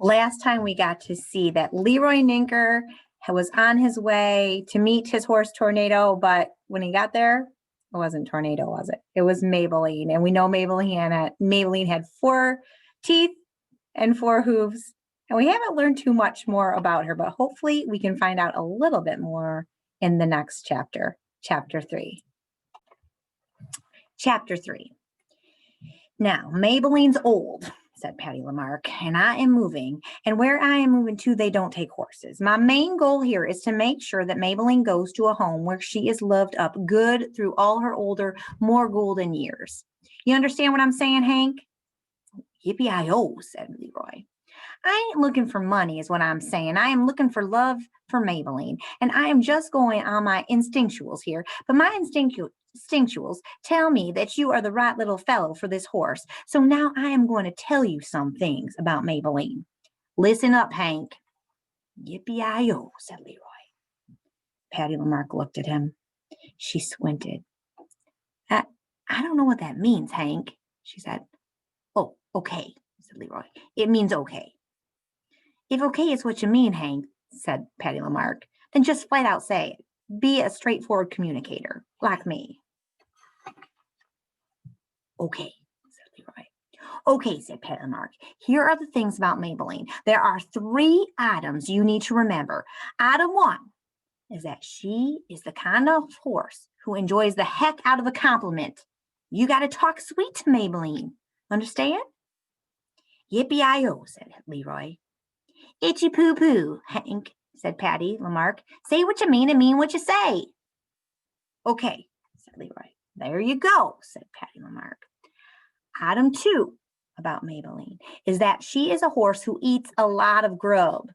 last time we got to see that Leroy Ninker was on his way to meet his horse Tornado, but when he got there, it wasn't Tornado, was it? It was Maybelline. And we know Maybelline had 4 teeth and 4 hooves. And we haven't learned too much more about her, but hopefully we can find out a little bit more in the next chapter, chapter 3. Chapter 3. Now, Maybelline's old, said Patty Lamarck, and I am moving. And where I am moving to, they don't take horses. My main goal here is to make sure that Maybelline goes to a home where she is loved up good through all her older, more golden years. You understand what I'm saying, Hank? Yippee-I-oh, said Leroy. I ain't looking for money is what I'm saying. I am looking for love for Maybelline. And I am just going on my instinctuals here. But my instinctuals tell me that you are the right little fellow for this horse. So now I am going to tell you some things about Maybelline. Listen up, Hank. Yippee-I-oh, said Leroy. Patty Lamarck looked at him. She squinted. I don't know what that means, Hank, she said. Oh, okay, said Leroy. It means okay. If okay is what you mean, Hank, said Patty Lamarck, then just flat out say it. Be a straightforward communicator, like me. Okay, said Leroy. Okay, said Patty Lamarck. Here are the things about Maybelline. There are 3 items you need to remember. Item 1 is that she is the kind of horse who enjoys the heck out of a compliment. You got to talk sweet to Maybelline. Understand? Yippee-I-oh, said Leroy. Itchy poo-poo, Hank, said Patty Lamarck. Say what you mean and mean what you say. Okay, said Leroy. There you go, said Patty Lamarck. Item 2 about Maybelline is that she is a horse who eats a lot of grub.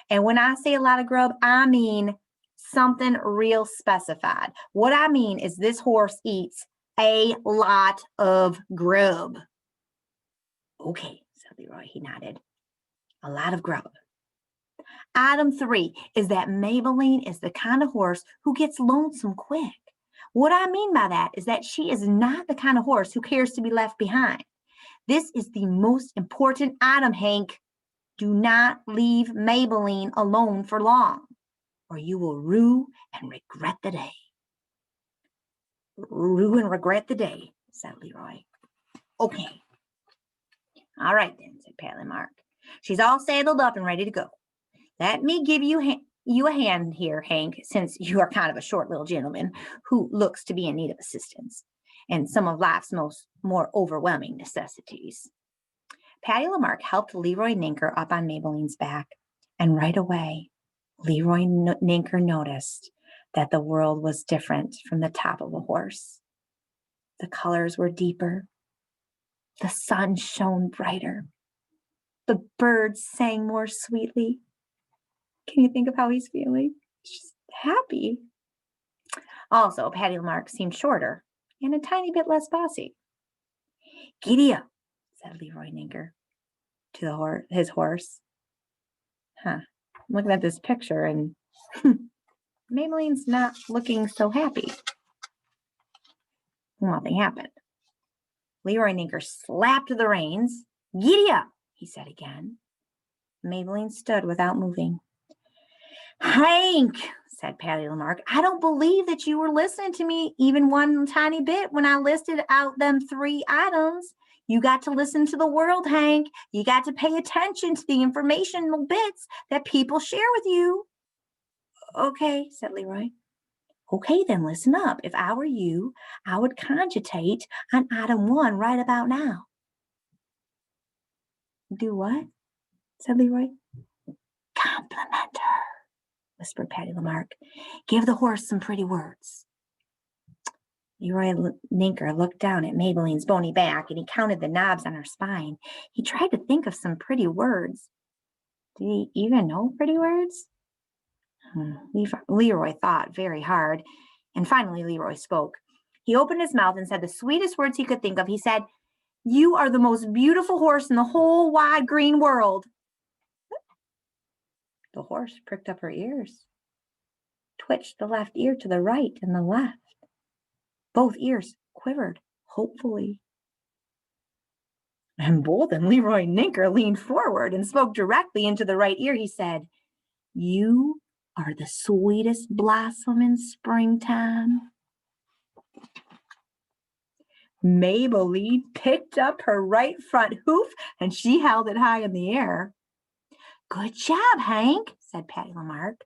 And when I say a lot of grub, I mean something real specified. What I mean is this horse eats a lot of grub. Okay, said Leroy. He nodded. A lot of grub. Item 3 is that Maybelline is the kind of horse who gets lonesome quick. What I mean by that is that she is not the kind of horse who cares to be left behind. This is the most important item, Hank. Do not leave Maybelline alone for long, or you will rue and regret the day. Rue and regret the day, said Leroy. Okay. All right then, said Patty Lamarck. She's all saddled up and ready to go. Let me give you a hand here, Hank, since you are kind of a short little gentleman who looks to be in need of assistance and some of life's more overwhelming necessities. Patty Lamarck helped Leroy Ninker up on Maybelline's back, and right away, Leroy Ninker noticed that the world was different from the top of a horse. The colors were deeper. The sun shone brighter. The birds sang more sweetly. Can you think of how he's feeling? He's just happy. Also, Patty Lamarck seemed shorter and a tiny bit less bossy. Giddy up, said Leroy Ninker to his horse. I'm looking at this picture and Maybelline's not looking so happy. Nothing happened. Leroy Ninker slapped the reins. Giddy up, he said again. Maybelline stood without moving. Hank, said Patty Lamarck, I don't believe that you were listening to me even one tiny bit when I listed out them 3 items. You got to listen to the world, Hank. You got to pay attention to the informational bits that people share with you. Okay, said Leroy. Okay, then listen up. If I were you, I would cogitate on item 1 right about now. Do what? Said Leroy. Compliment her, whispered Patty Lamarck. Give the horse some pretty words. Leroy Ninker looked down at Maybelline's bony back and he counted the knobs on her spine. He tried to think of some pretty words. Did he even know pretty words? Leroy thought very hard, and finally Leroy spoke. He opened his mouth and said the sweetest words he could think of. He said, "You are the most beautiful horse in the whole wide green world." The horse pricked up her ears, twitched the left ear to the right and the left. Both ears quivered hopefully. Emboldened, Leroy Ninker leaned forward and spoke directly into the right ear. He said, "You are the sweetest blossom in springtime." Maybelline picked up her right front hoof and she held it high in the air. "Good job, Hank," said Patty Lamarck.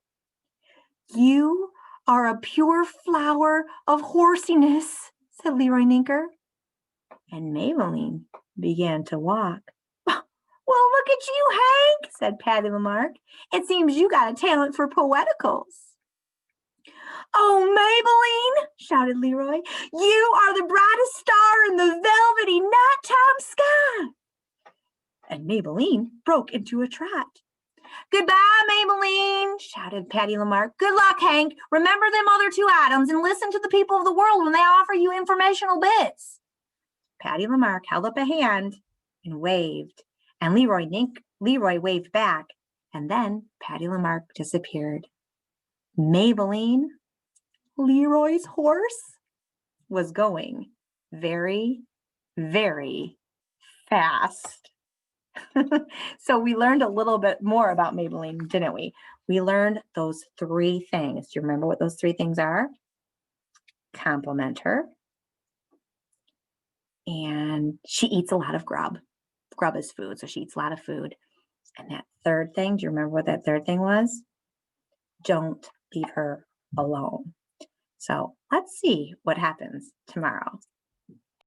"You are a pure flower of horsiness," said Leroy Ninker. And Maybelline began to walk. "Well, look at you, Hank," said Patty Lamarck. "It seems you got a talent for poeticals." "Oh, Maybelline," shouted Leroy, "you are the brightest star in the velvety nighttime sky." And Maybelline broke into a trot. "Goodbye, Maybelline," shouted Patty Lamarck. "Good luck, Hank. Remember them other two items and listen to the people of the world when they offer you informational bits." Patty Lamarck held up a hand and waved, and Leroy waved back, and then Patty Lamarck disappeared. Maybelline, Leroy's horse, was going very, very fast. So we learned a little bit more about Maybelline, didn't we? We learned those three things. Do you remember what those three things are? Compliment her. And she eats a lot of grub. Grub is food, so she eats a lot of food. And that third thing, do you remember what that third thing was? Don't leave her alone. So let's see what happens tomorrow.